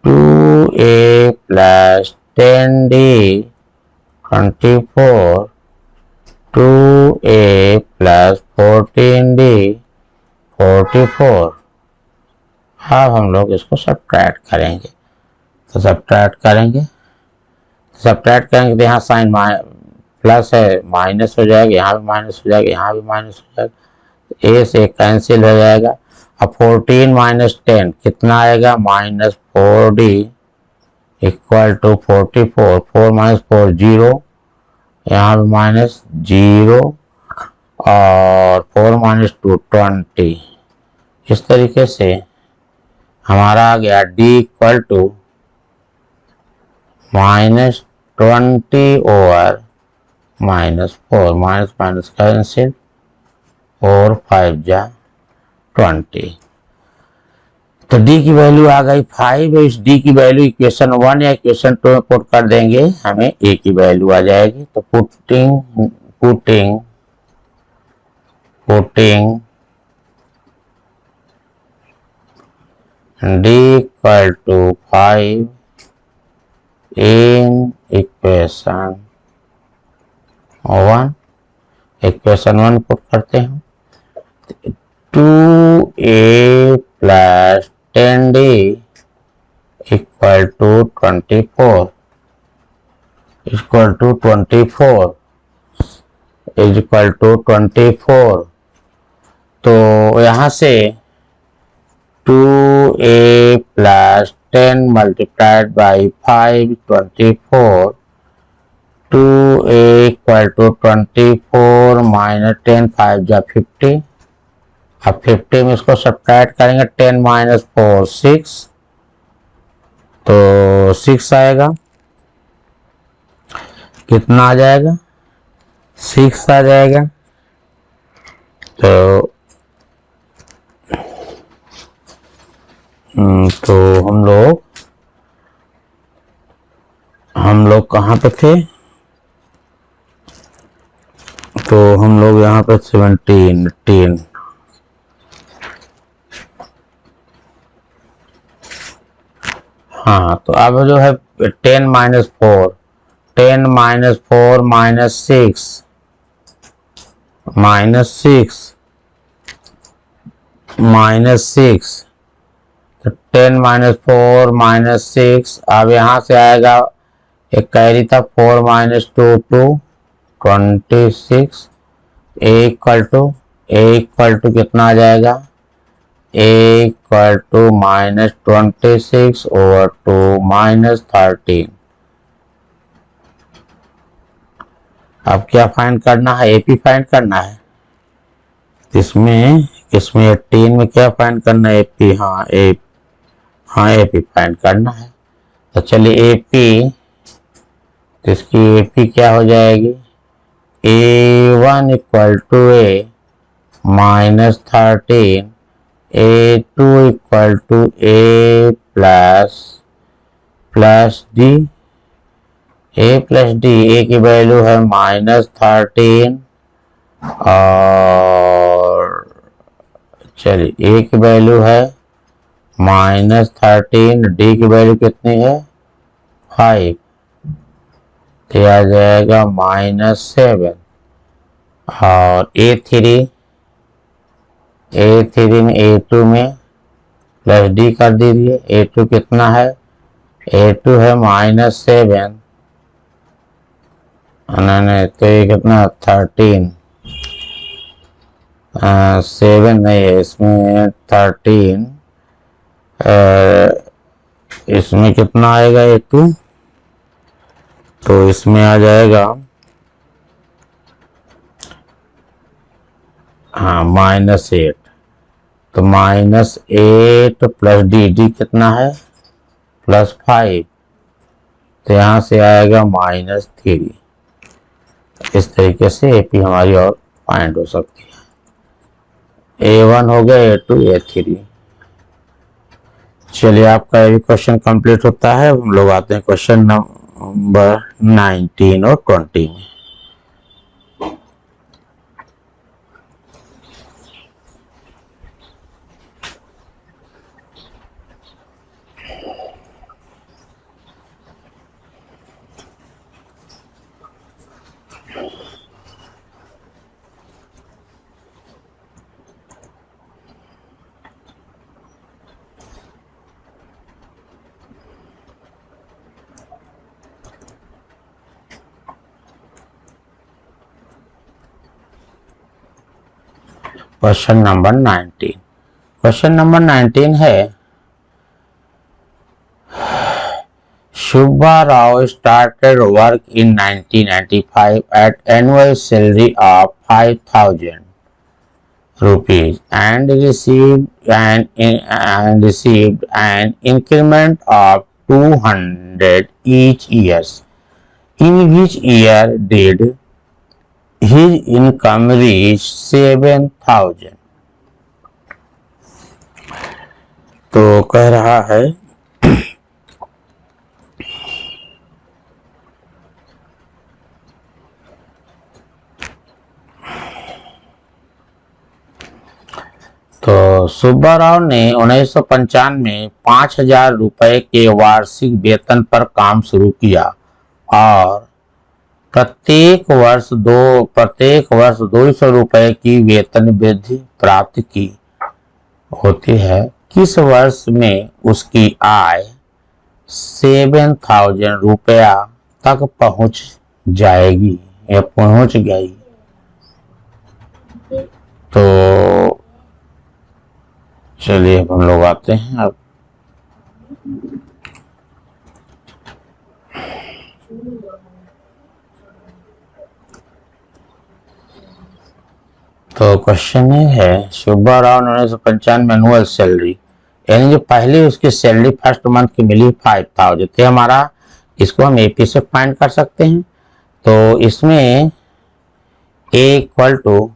2A plus 10D 24 2A plus 14D 44। अब हम लोग इसको सब्ट्रैक्ट करेंगे, तो सब्ट्रैक्ट करेंगे तो यहाँ साइन प्लस है माइनस हो जाएगा, यहाँ भी माइनस हो जाएगा, यहाँ भी माइनस हो जाएगा, A से कैंसिल हो जाएगा। अब 14 माइनस 10 कितना आएगा, minus 4D equal to 44। 4 minus 4 0, यहाँ भी माइनस 0, और 4 माइनस 2 20। इस तरीके से हमारा आ गया D equal to minus 20 over -4, minus minus cancel, 4 5 जा 20। तो डी की वैल्यू आ गई 5। इस डी की वैल्यू इक्वेशन 1 या इक्वेशन 2 में पुट कर देंगे, हमें ए की वैल्यू आ जाएगी। तो putting d equal to 5 in equation 1, equation 1 put करते हैं। 2a plus 10d equal to 24 is equal to 24। तो यहाँ से 2a plus 10 multiplied by 5 24, 2a equal to 24 minus 10 5 जा 50। अब 50 में इसको सब्ट्रैक्ट करेंगे, 10 minus 4 6, तो 6 आएगा। कितना आ जाएगा? 6 आ जाएगा। तो हम लोग कहाँ पे थे? तो हम लोग यहाँ पे 17। हाँ, तो अब जो है 10 minus 4 minus 6 तो 10 minus 4 minus 6। अब यहाँ से आएगा, एक कैरी था, 4 minus 2 2 26। a इक्वल टू कितना आ जाएगा? a equal to -26 over 2 -13। अब क्या फाइंड करना है? एपी फाइंड करना है। इसमें 18 में क्या फाइंड करना है? एपी। एपी फाइंड करना है। तो चलिए एपी, तो इसकी एपी क्या हो जाएगी? a1 equal to a -13, a2 equal to a plus d, a की वैल्यू है -13, और चलिए a की वैल्यू है -13, d की वैल्यू कितनी है? 5, तो आ जाएगा -7। और a3 में a2 में प्लस d कर दीजिए। a2 कितना है? a2 है -7, नहीं, तो ये कितना? 13, 7 नहीं है इसमें, 13। इसमें कितना आएगा a2? तो इसमें आ जाएगा, हाँ, -8। तो -8 प्लस डी कितना है? +5। तो यहाँ से आएगा -3। इस तरीके से एपी हमारी और फाइंड हो सकती है। a1 हो गया, a2 a3। चलिए, आपका ये क्वेश्चन कंप्लीट होता है। हम लोग आते हैं क्वेश्चन नंबर 19 और 20 में। क्वेश्चन नंबर 19 है, Shubha Rao started work in 1995 at annual salary of 5,000 rupees and received an increment of 200 each year. In which year did his income reach 7,000। तो कह रहा है तो सुब्बाराव ने 1995 में 5,000 रुपए के वार्षिक वेतन पर काम शुरू किया और प्रत्येक वर्ष 200 रुपए की वेतन वृद्धि प्राप्त की होती है। किस वर्ष में उसकी आय 7,000 रुपया तक पहुंच जाएगी या पहुंच गई? तो चलिए अब हम लोग आते हैं। अब तो क्वेश्चन ये है, सुब्बाराव 1995 में एनुअल सैलरी, यानी जो पहले उसकी सैलरी फर्स्ट मंथ की मिली 5,000 थे हमारा, इसको हम एपी से फाइंड कर सकते हैं। तो इसमें A equal to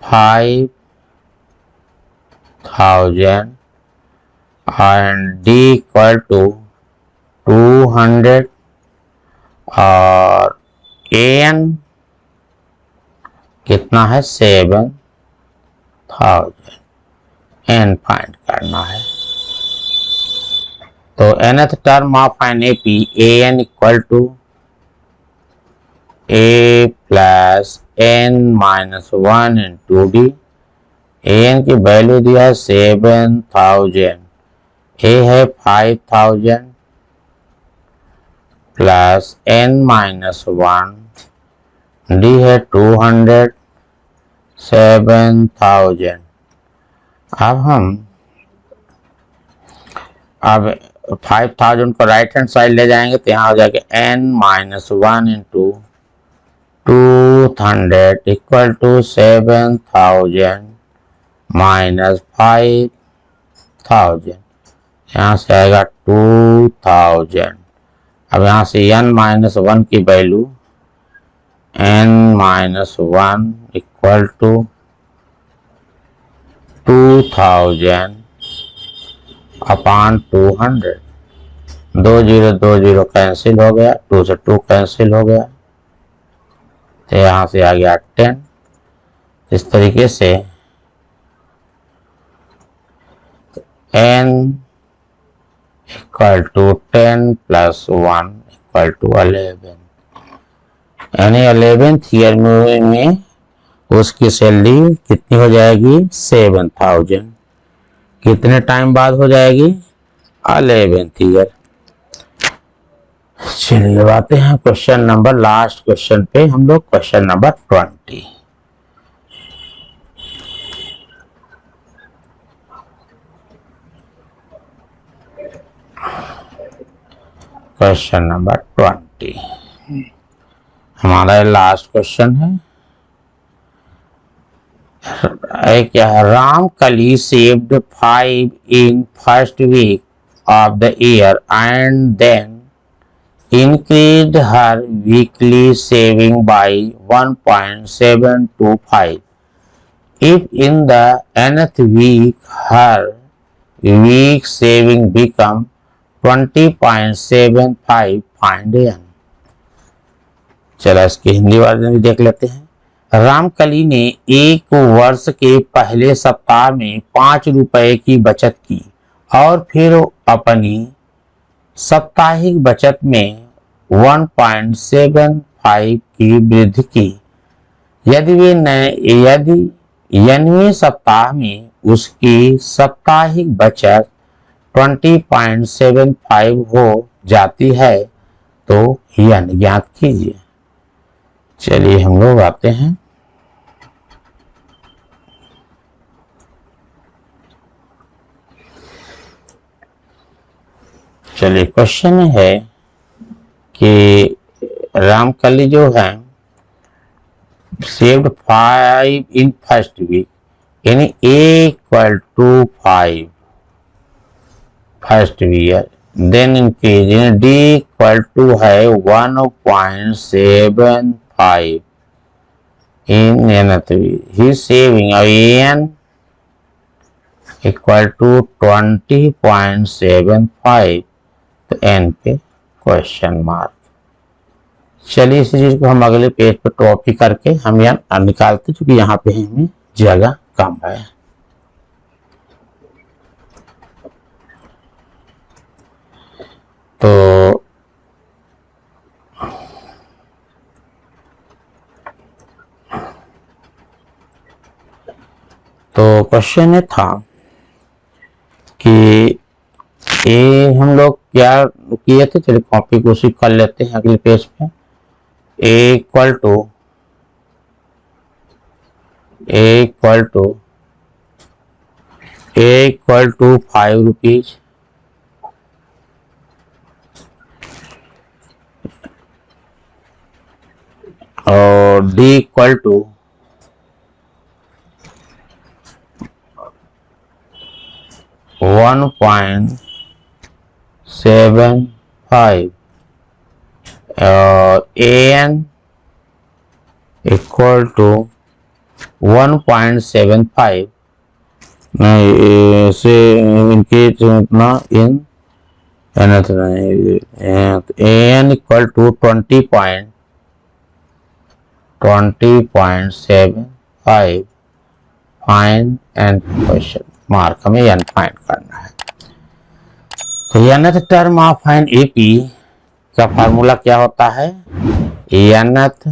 5,000 and D equal to 200 और एन कितना है 7,000, एन फाइंड करना है। तो nth term of an AP N equal to A plus N minus 1 into D. N की वैल्यू दिया है 7,000, ए है 5,000 प्लस एन माइनस 1, डी है 200, 7,000। अब 5,000 को राइट हैंड साइड ले जाएंगे तो यहाँ हो जाएगा n minus 1 into 200 equal to 7,000 minus 5,000, यहाँ से आएगा 2,000। अब यहाँ से n माइनस 1 की value n minus 1 equal to 2,000 upon 200। 2 0 cancel हो गया, 2 से 2 कैंसिल हो गया, तो यहाँ से आ गया 10। इस तरीके से n equal to 10 plus 1 equal to 11, यानी 11th ईयर में उसकी सैलरी कितनी हो जाएगी 7,000। कितने टाइम बाद हो जाएगी 11th ईयर। चलिए आते हैं क्वेश्चन नंबर, लास्ट क्वेश्चन पे हम लोग, क्वेश्चन नंबर 20। क्वेश्चन नंबर 20 हमारा लास्ट क्वेश्चन है। क्या है, Ramkali saved 5 in first week of the year and then increased her weekly saving by 1.725. If in the nth week her week saving become 20.75, find n। चलो इसकी Hindi version भी देख लेते हैं। रामकली ने एक वर्ष के पहले सप्ताह में 5 रुपए की बचत की और फिर अपनी साप्ताहिक बचत में 1.75 की वृद्धि की। यदि नवें सप्ताह में उसकी साप्ताहिक बचत 20.75 हो जाती है तो यह ज्ञात कीजिए। चलिए हम लोग आते हैं। चलिए क्वेश्चन है कि रामकली जो है सेव्ड 5 इन फर्स्ट वीक, यानी A equal to 5 first year then increase D equal to है 1.75 in N3. He is saving N equal to 20.75, तो N पे क्वेश्चन मार्क। चलिए इसी चीज को हम अगले पेज पे कॉपी करके हम यहाँ निकालते, क्योंकि यहाँ पे हमें जगह कम है। तो क्वेश्चन ये था कि ए हम लोग क्या किए थे, चलिए कॉपी कोशिश कर लेते हैं अगले पेज पे। ए इक्वल टू 5 रुपीज, और D equal to 1.75, an equal to 1.75, से इनके उतना इन an equal to 20.75, find and question mark, हमें एन फाइंड करना है। तो nth term of an AP का फार्मूला क्या होता है? nth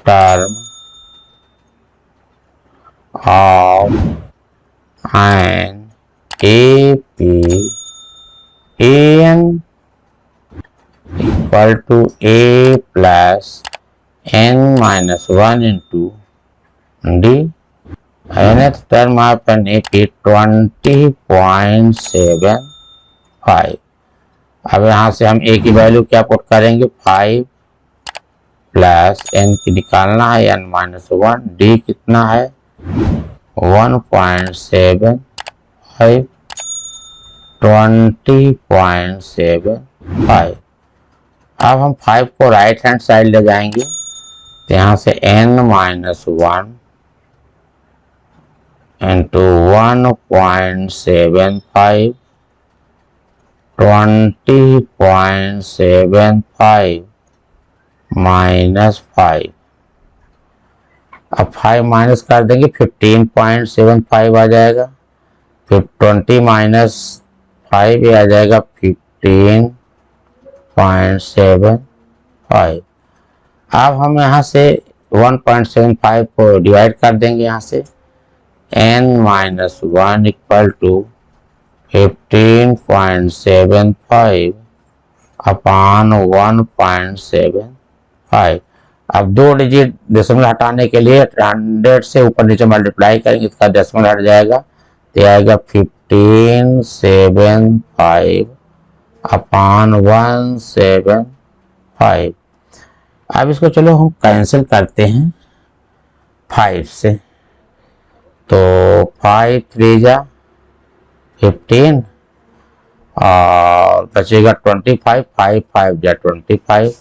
term of an AP an equal to a plus n-1 into D. nth term of an AP 20.75। अब यहाँ से हम a की वैल्यू क्या पुट करेंगे? 5 प्लस n की निकालना है n-1, d कितना है? 1.75, 20.75। अब हम 5 को राइट हैंड साइड ले जाएंगे, तो यहाँ से n-1 इंटू 1.75, 20.75 माइनस 5। अब 5 माइनस कर देंगे, 15.75 आ जाएगा, फिर 20 माइनस 5 ये आ जाएगा 15.75। अब हम यहाँ से 1.75 को डिवाइड कर देंगे, यहाँ से n-1 इक्वल टू 15.75 अपान 1.75। अब दो डिजिट डेसिमल हटाने के लिए 100 से ऊपर नीचे मल्टीप्लाई करेंगे, इसका डेसिमल हट जाएगा, तो आएगा 1575 अपान 175। अब इसको चलो हम कैंसिल करते हैं 5 से, तो 5 3 जा 15 और बचेगा 25, 5 5 जा 25,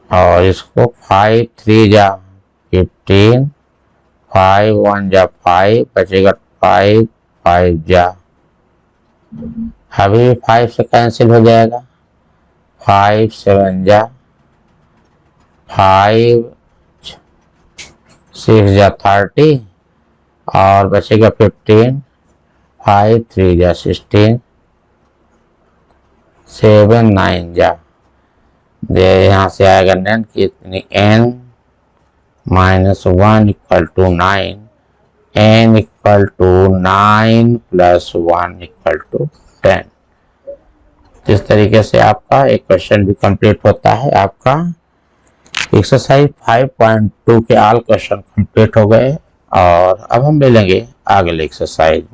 और इसको 5 3 जा 15, 5 1 जा 5, बचेगा 5 5 जा, अभी 5 से कैंसिल हो जाएगा, 5 7 जा 5 6 जा 30, और बचेगा 15, 5 3 जा 16, 7 9 जा, यहाँ से आएगा n कितनी, n-1 equal to 9, n equal to 9 plus 1 equal to 10। इस तरीके से आपका एक क्वेश्चन भी कंप्लीट होता है। आपका एक्सरसाइज 5.2 के ऑल क्वेश्चन कंप्लीट हो गए, और अब हम मिलेंगे अगले एक्सरसाइज में।